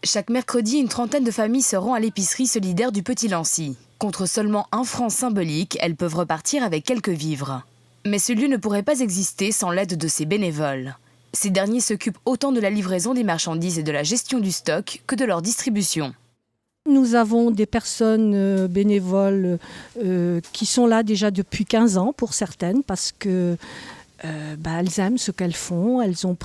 Chaque mercredi, une trentaine de familles se rend à l'épicerie solidaire du Petit Lancy. Contre seulement 1 franc symbolique, elles peuvent repartir avec quelques vivres. Mais ce lieu ne pourrait pas exister sans l'aide de ces bénévoles. Ces derniers s'occupent autant de la livraison des marchandises et de la gestion du stock que de leur distribution. Nous avons des personnes bénévoles qui sont là déjà depuis 15 ans pour certaines parce que elles aiment ce qu'elles font, elles sont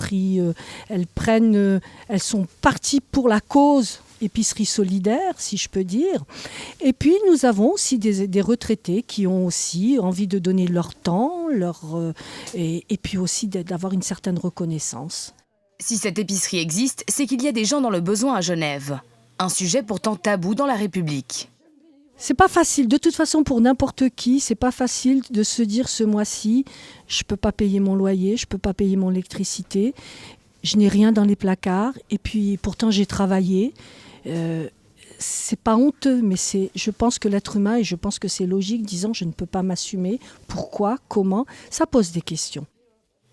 parties pour la cause épicerie solidaire, si je peux dire. Et puis nous avons aussi des retraités qui ont aussi envie de donner leur temps, et puis aussi d'avoir une certaine reconnaissance. Si cette épicerie existe, c'est qu'il y a des gens dans le besoin à Genève. Un sujet pourtant tabou dans la République. C'est pas facile, de toute façon pour n'importe qui, c'est pas facile de se dire ce mois-ci, je peux pas payer mon loyer, je peux pas payer mon électricité, je n'ai rien dans les placards et puis pourtant j'ai travaillé. C'est pas honteux, mais je pense que l'être humain, et je pense que c'est logique, disant je ne peux pas m'assumer, pourquoi, comment, ça pose des questions.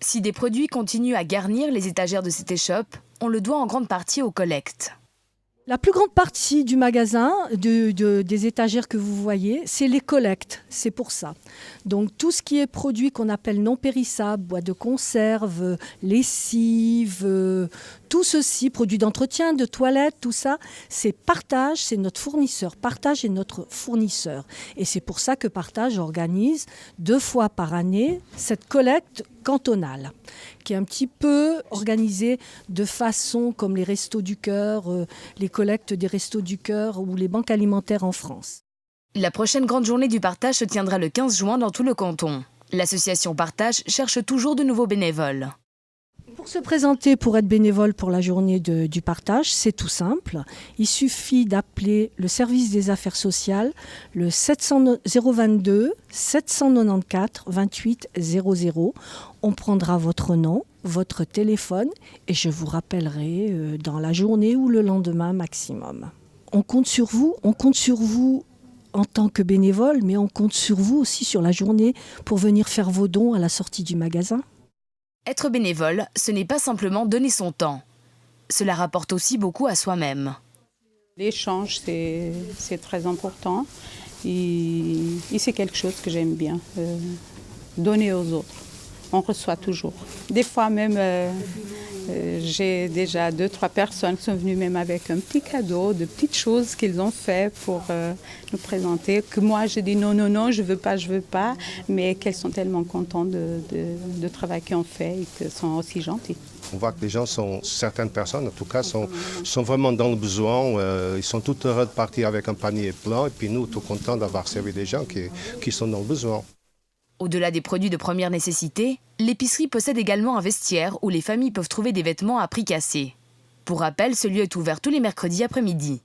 Si des produits continuent à garnir les étagères de cette échoppe, on le doit en grande partie aux collectes. La plus grande partie du magasin, des étagères que vous voyez, c'est les collectes, c'est pour ça. Donc tout ce qui est produit qu'on appelle non périssables, boîtes de conserve, lessive, tout ceci, produits d'entretien, de toilette, tout ça, c'est Partage, c'est notre fournisseur. Partage est notre fournisseur. Et c'est pour ça que Partage organise 2 fois par année cette collecte cantonale, qui est un petit peu organisée de façon comme les Restos du Cœur, les collectes des Restos du Cœur ou les banques alimentaires en France. La prochaine grande journée du partage se tiendra le 15 juin dans tout le canton. L'association Partage cherche toujours de nouveaux bénévoles. Pour se présenter, pour être bénévole pour la journée du partage, c'est tout simple. Il suffit d'appeler le service des affaires sociales, le 022 794 28 00. On prendra votre nom, votre téléphone et je vous rappellerai dans la journée ou le lendemain maximum. On compte sur vous en tant que bénévole, mais on compte sur vous aussi sur la journée pour venir faire vos dons à la sortie du magasin. Être bénévole, ce n'est pas simplement donner son temps. Cela rapporte aussi beaucoup à soi-même. L'échange, c'est très important et c'est quelque chose que j'aime bien, donner aux autres. On reçoit toujours. Des fois même, j'ai déjà 2-3 personnes qui sont venues même avec un petit cadeau, de petites choses qu'ils ont fait pour nous présenter. Que moi, j'ai dit non, je veux pas, mais qu'elles sont tellement contentes de travail qu'ils ont fait et qu'elles sont aussi gentilles. On voit que les gens certaines personnes en tout cas, sont vraiment dans le besoin. Ils sont tout heureux de partir avec un panier plein et puis nous, tout contents d'avoir servi des gens qui sont dans le besoin. Au-delà des produits de première nécessité, l'épicerie possède également un vestiaire où les familles peuvent trouver des vêtements à prix cassé. Pour rappel, ce lieu est ouvert tous les mercredis après-midi.